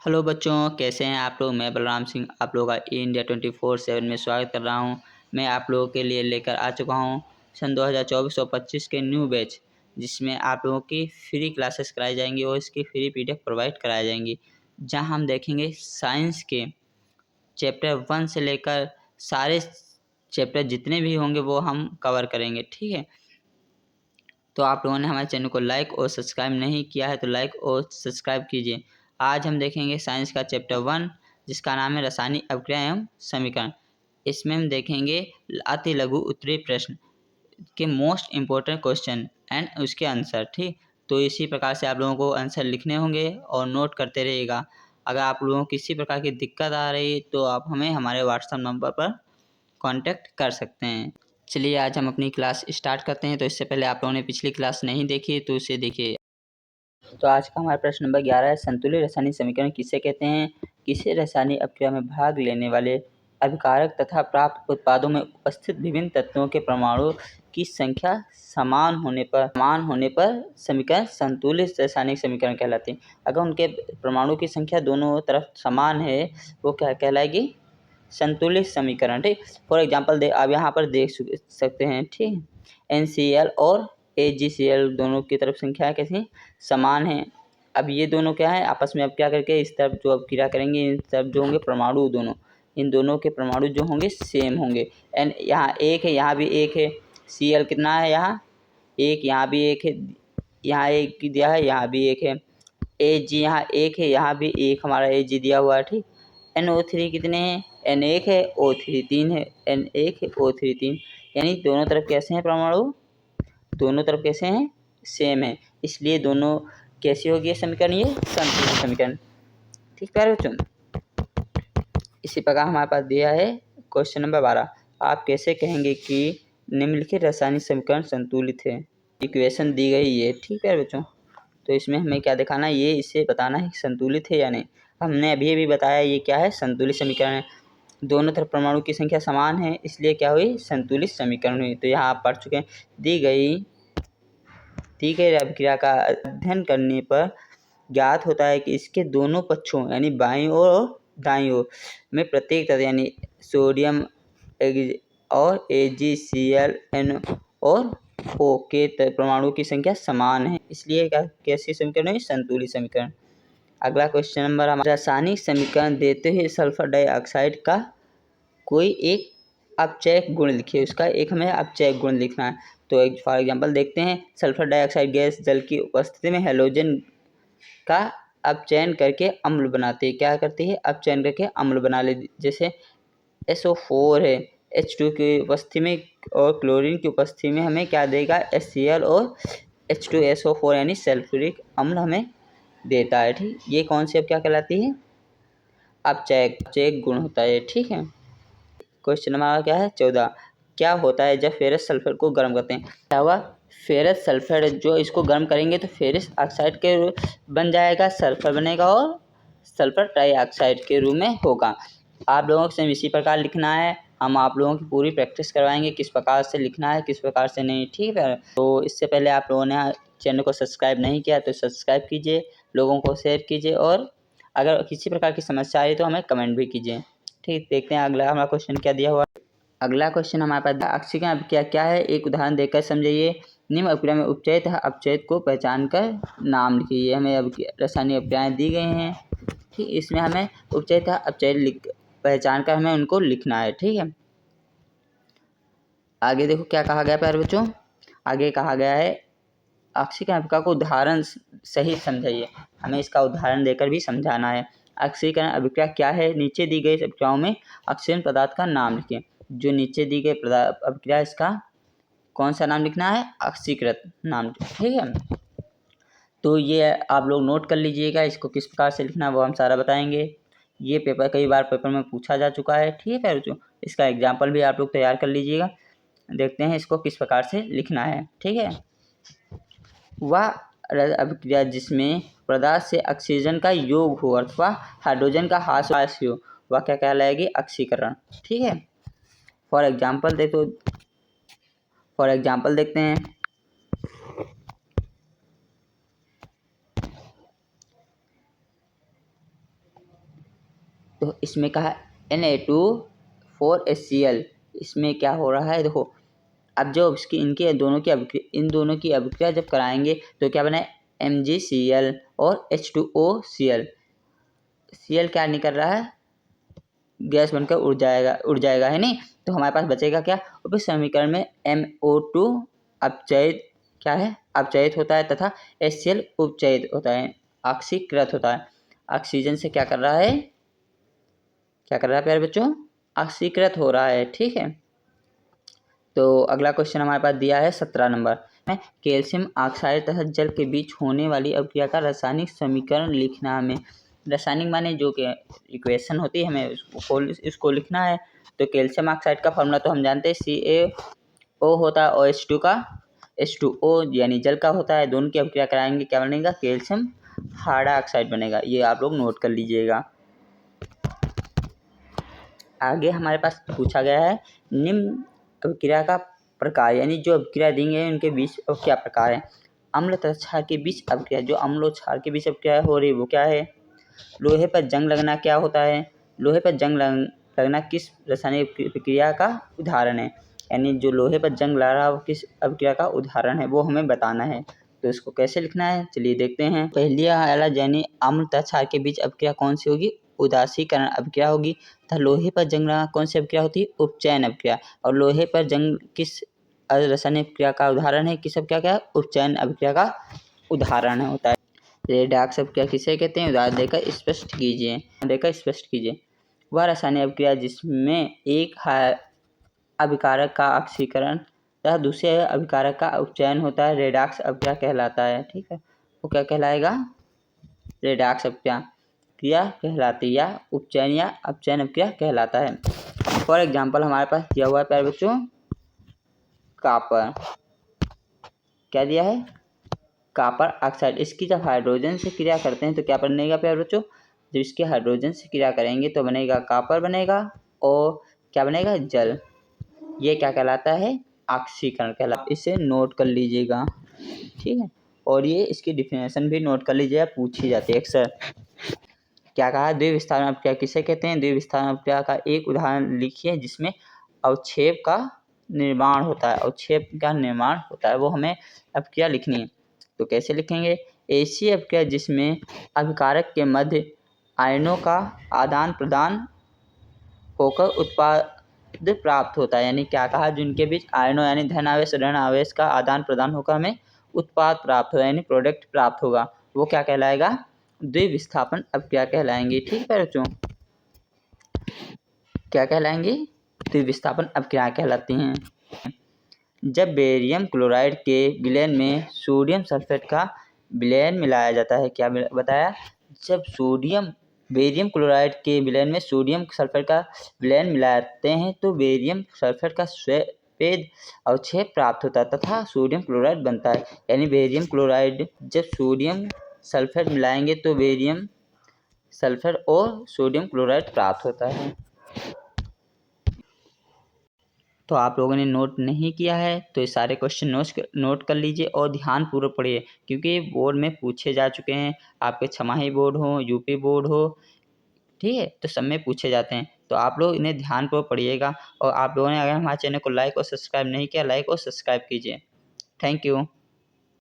Hello बच्चों, कैसे हैं आप लोग। मैं बलराम सिंह आप लोगों का इंडिया 24/7 में स्वागत कर रहा हूं। मैं आप लोगों के लिए लेकर आ चुका हूं सन 2024 और 25 के न्यू बैच, जिसमें आप लोगों की फ्री क्लासेस कराई जाएंगी और इसकी फ्री पीडीएफ प्रोवाइड कराई जाएंगी, जहां हम देखेंगे साइंस के चैप्टर 1 से लेकर सारे चैप्टर जितने भी होंगे वो हम कवर करेंगे। ठीक है, तो आप लोगों ने हमारे चैनल को लाइक और सब्सक्राइब नहीं किया है तो लाइक और सब्सक्राइब कीजिए। आज हम देखेंगे साइंस का चैप्टर 1, जिसका नाम है रासायनिक अभिक्रिया एवं समीकरण। इसमें हम देखेंगे अति लघु उत्तरीय प्रश्न के मोस्ट इम्पोर्टेंट क्वेश्चन एंड उसके आंसर। ठीक, तो इसी प्रकार से आप लोगों को आंसर लिखने होंगे और नोट करते रहिएगा। अगर आप लोगों को किसी प्रकार की दिक्कत आ रही है तो आप हमें हमारे व्हाट्सएप नंबर पर कांटेक्ट कर सकते हैं। चलिए आज हम अपनी क्लास स्टार्ट करते हैं। तो इससे पहले आप लोगों ने पिछली क्लास नहीं देखी तो उसे देखिए। तो आज का हमारा प्रश्न नंबर 11 है, संतुलित रासायनिक समीकरण किसे कहते हैं। किसी रासायनिक अभिक्रिया में भाग लेने वाले अभिकारक तथा प्राप्त उत्पादों में उपस्थित विभिन्न तत्वों के परमाणुओं की संख्या समान होने पर समीकरण संतुलित रासायनिक समीकरण कहलाते हैं। अगर उनके परमाणु की संख्या दोनों तरफ समान है वो क्या कहलाएगी, संतुलित समीकरण। ठीक, फॉर एग्जांपल आप यहाँ पर देख सकते हैं। ठीक, NCl और AgCl दोनों की तरफ संख्या कैसी समान है। अब ये दोनों क्या है आपस में, अब क्या करके इस तरफ जो अब क्रिया करेंगे इन तरफ जो होंगे परमाणु दोनों, इन दोनों के परमाणु जो होंगे सेम होंगे। एंड यहाँ एक है, यहाँ भी एक है। Cl कितना है, यहाँ एक, यहाँ भी एक है, यहाँ एक दिया है, यहाँ भी एक है। Ag यहाँ एक है, यहाँ भी एक हमारा Ag दिया हुआ है। ठीक, NO3 कितने हैं, N एक है, O3 3 है, N एक है, O3 3, यानी दोनों तरफ कैसे हैं परमाणु, दोनों तरफ कैसे हैं, सेम है, इसलिए दोनों कैसी होगी समीकरण, ये संतुलित समीकरण। ठीक प्यारे बच्चों, इसी प्रकार हमारे पास दिया है क्वेश्चन नंबर 12, आप कैसे कहेंगे कि निम्नलिखित रासायनिक समीकरण संतुलित है। इक्वेशन दी गई है। ठीक है बच्चों, तो इसमें हमें क्या दिखाना है, ये इसे बताना है कि संतुलित है या नहीं। हमने अभी बताया ये क्या है, संतुलित समीकरण है। दोनों तरफ परमाणु की संख्या समान है इसलिए क्या हुई, संतुलित समीकरण हुई। तो यहाँ आप पढ़ चुके हैं, दी गई अभिक्रिया का अध्ययन करने पर ज्ञात होता है कि इसके दोनों पक्षों यानी बाईं ओर और दाईं ओर में प्रत्येक तत्व यानी सोडियम और AgCl N और O के परमाणु की संख्या समान है, इसलिए कैसी समीकरण है, संतुलित समीकरण। अगला क्वेश्चन नंबर हमारा, रासायनिक समीकरण देते हुए सल्फर डाइऑक्साइड का कोई एक अपचयक गुण लिखिए। उसका एक हमें अपचयक गुण लिखना है। तो एक फॉर एग्जांपल देखते हैं, सल्फर डाइऑक्साइड गैस जल की उपस्थिति में हैलोजन का अपचयन करके अम्ल बनाती है। क्या करती है, अपचयन करके अम्ल बना ले। जैसे SO4 है, H2 की उपस्थिति में और क्लोरीन की उपस्थिति में हमें क्या देगा, HCl और H2SO4 यानी सल्फ्यूरिक अम्ल हमें देता है। ठीक, ये कौन सी अब क्या कहलाती है, अपचयक गुण होता है। ठीक है, क्वेश्चन नंबर क्या है 14, क्या होता है जब फेरस सल्फर को गर्म करते हैं। क्या हुआ, फेरस सल्फर जो इसको गर्म करेंगे तो फेरस ऑक्साइड के बन जाएगा, सल्फर बनेगा और सल्फर डाइऑक्साइड के रूप में होगा। आप लोगों को इसी प्रकार लिखना है। हम आप लोगों की पूरी प्रैक्टिस करवाएंगे किस प्रकार से लिखना है किस प्रकार से नहीं। ठीक है, तो इससे पहले आप लोगों ने चैनल को सब्सक्राइब नहीं किया तो सब्सक्राइब कीजिए, लोगों को शेयर कीजिए, और अगर किसी प्रकार की समस्या आई तो हमें कमेंट भी कीजिए। ठीक, देखते हैं अगला हमारा क्वेश्चन क्या दिया हुआ। अगला क्वेश्चन हमारे पास, अक्षिका अभिक्रिया क्या है, एक उदाहरण देकर समझाइए। निम्न अभिक्रिया में उपचयित अपचयित को पहचान कर नाम लिखिए। हमें रासायनिक अभिक्रियाएं दी गई हैं। ठीक, इसमें हमें उपचयित अपचयित पहचान कर हमें उनको लिखना है। ठीक है, आगे देखो क्या कहा गया प्यारे बच्चों। आगे कहा गया है, अक्षिका अभिक्रिया को उदाहरण सहित समझाइए। हमें इसका उदाहरण देकर भी समझाना है। ऑक्सीकरण अभिक्रिया क्या है, नीचे दी गई अभिक्रियाओं में ऑक्सीजन पदार्थ का नाम लिखिए। जो नीचे दी गई अभिक्रिया इसका कौन सा नाम लिखना है, ऑक्सीकृत नाम। ठीक है, तो ये आप लोग नोट कर लीजिएगा, इसको किस प्रकार से लिखना है वो हम सारा बताएंगे। ये पेपर कई बार पेपर में पूछा जा चुका है। ठीक है बच्चों, इसका एग्जाम्पल भी आप लोग तैयार कर लीजिएगा। देखते हैं इसको किस प्रकार से लिखना है। ठीक है, वह अभिक्रिया जिसमें पदार्थ से ऑक्सीजन का योग हो अथवा हाइड्रोजन का ह्रास हो वह क्या कहलाएगी, ऑक्सीकरण। ठीक है, फॉर एग्जांपल देखते हैं। तो इसमें कहा Na2 4HCl, इसमें क्या हो रहा है देखो। अब जो इसकी इन दोनों की अभिक्रिया जब कराएंगे तो क्या बना MgCl और H2OCl। Cl क्या नहीं कर रहा है, गैस बनकर उड़ जाएगा है नहीं। तो हमारे पास बचेगा क्या, और इस समीकरण में MO2 अपचयित क्या है, अपचयित होता है तथा HCl उपचयित होता है, ऑक्सीकृत होता है। ऑक्सीजन से क्या कर रहा है, प्यारे बच्चों, ऑक्सीकृत हो रहा है। ठीक है, तो अगला क्वेश्चन हमारे पास दिया है 17 नंबर में, कैल्शियम ऑक्साइड तथा जल के बीच होने वाली अभिक्रिया का रासायनिक समीकरण लिखना। हमें रासायनिक माने जो कि इक्वेशन होती है, हमें इसको लिखना है। तो कैल्शियम ऑक्साइड का फॉर्मूला तो हम जानते हैं CaO होता है, और H2 का H2O यानी जल का होता है। दोनों की अभिक्रिया कराएंगे, क्या बनेगा, कैल्शियम हाइड्रोक्साइड बनेगा। ये आप लोग नोट कर लीजिएगा। आगे हमारे पास पूछा गया है निम्न अभिक्रिया का प्रकार, यानी जो अभिक्रिया देंगे उनके बीच क्या प्रकार है। अम्ल तथा क्षार के बीच अभिक्रिया, जो अम्ल और क्षार के बीच अभिक्रिया हो रही है वो क्या है। लोहे पर जंग लगना क्या होता है, लोहे पर जंग लगना किस रासायनिक प्रक्रिया का उदाहरण है, यानी जो लोहे पर जंग लग रहा है वो किस अभिक्रिया का उदाहरण है, वो हमें बताना है। तो इसको कैसे लिखना है, चलिए देखते हैं। पहली यानी अम्ल तथा क्षार के बीच अभिक्रिया कौन सी होगी, उदासीकरण अभिक्रिया होगी। तथा लोहे पर जंग लगना कौन सी अभिक्रिया होती है, उपचयन अभिक्रिया। और लोहे पर जंग किस रासायनिक अभिक्रिया का उदाहरण है, किस अभिक्रिया का, उपचयन अभिक्रिया का उदाहरण होता है। रेडॉक्स अभिक्रिया किसे कहते हैं, उदाहरण देकर स्पष्ट कीजिए। वह रासायनिक अभिक्रिया जिसमें एक अभिकारक का ऑक्सीकरण तथा दूसरे अभिकारक का उपचयन होता है, रेडॉक्स अभिक्रिया कहलाता है। ठीक है, वो क्या कहलाएगा, रेडॉक्स अभिक्रिया कहलाती है, या उपचयन या अपचयन अभिक्रिया कहलाता है। फॉर एग्जाम्पल हमारे पास दिया हुआ है प्यारे बच्चों, कॉपर, क्या दिया है, कॉपर ऑक्साइड। इसकी जब हाइड्रोजन से क्रिया करते हैं तो क्या बनेगा प्यारे बच्चों, जब इसके हाइड्रोजन से क्रिया करेंगे तो बनेगा कॉपर बनेगा, और क्या बनेगा, जल। ये क्या कहलाता है, ऑक्सीकरण कहलाता है। इसे नोट कर लीजिएगा। ठीक है, और ये इसकी डिफिनेशन भी नोट कर लीजिएगा, पूछी जाती है अक्सर। क्या कहा, द्विविस्तारण अभिक्रिया किसे कहते हैं, द्विविस्तारण अभिक्रिया का एक उदाहरण लिखिए जिसमें अवक्षेप का निर्माण होता है, अवक्षेप का निर्माण होता है, वो हमें अभिक्रिया लिखनी है। तो कैसे लिखेंगे, ऐसी अभिक्रिया जिसमें अभिकारक के मध्य आयनों का आदान प्रदान होकर उत्पाद प्राप्त होता है। यानी क्या कहा, जिनके बीच आयनों यानी धन आवेश ऋण आवेश का आदान प्रदान होकर हमें उत्पाद प्राप्त होगा, यानी प्रोडक्ट प्राप्त होगा, वो क्या कहलाएगा, द्विविस्थापन अभिक्रिया कहलाएंगे। ठीक है बच्चों, क्या कहलाएंगे, द्विविस्थापन अभिक्रिया कहलाती हैं। जब बेरियम क्लोराइड के विलयन में सोडियम सल्फेट का विलयन मिलाया जाता है, क्या बताया, जब बेरियम क्लोराइड के विलयन में सोडियम सल्फेट का विलयन मिलाते हैं तो बेरियम सल्फेट का श्वेत अवक्षेप प्राप्त होता है तथा सोडियम क्लोराइड बनता है। यानी बेरियम क्लोराइड जब सोडियम सल्फेट मिलाएंगे तो बेरियम सल्फेट और सोडियम क्लोराइड प्राप्त होता है। तो आप लोगों ने नोट नहीं किया है तो ये सारे क्वेश्चन नोट कर लीजिए और ध्यानपूर्वक पढ़िए, क्योंकि बोर्ड में पूछे जा चुके हैं। आपके छमाही बोर्ड हो, यूपी बोर्ड हो, ठीक है, तो सब में पूछे जाते हैं। तो आप लोग इन्हें ध्यानपूर्वक पढ़िएगा। और आप लोगों ने अगर हमारे चैनल को लाइक और सब्सक्राइब नहीं किया, लाइक और सब्सक्राइब कीजिए। Thank you.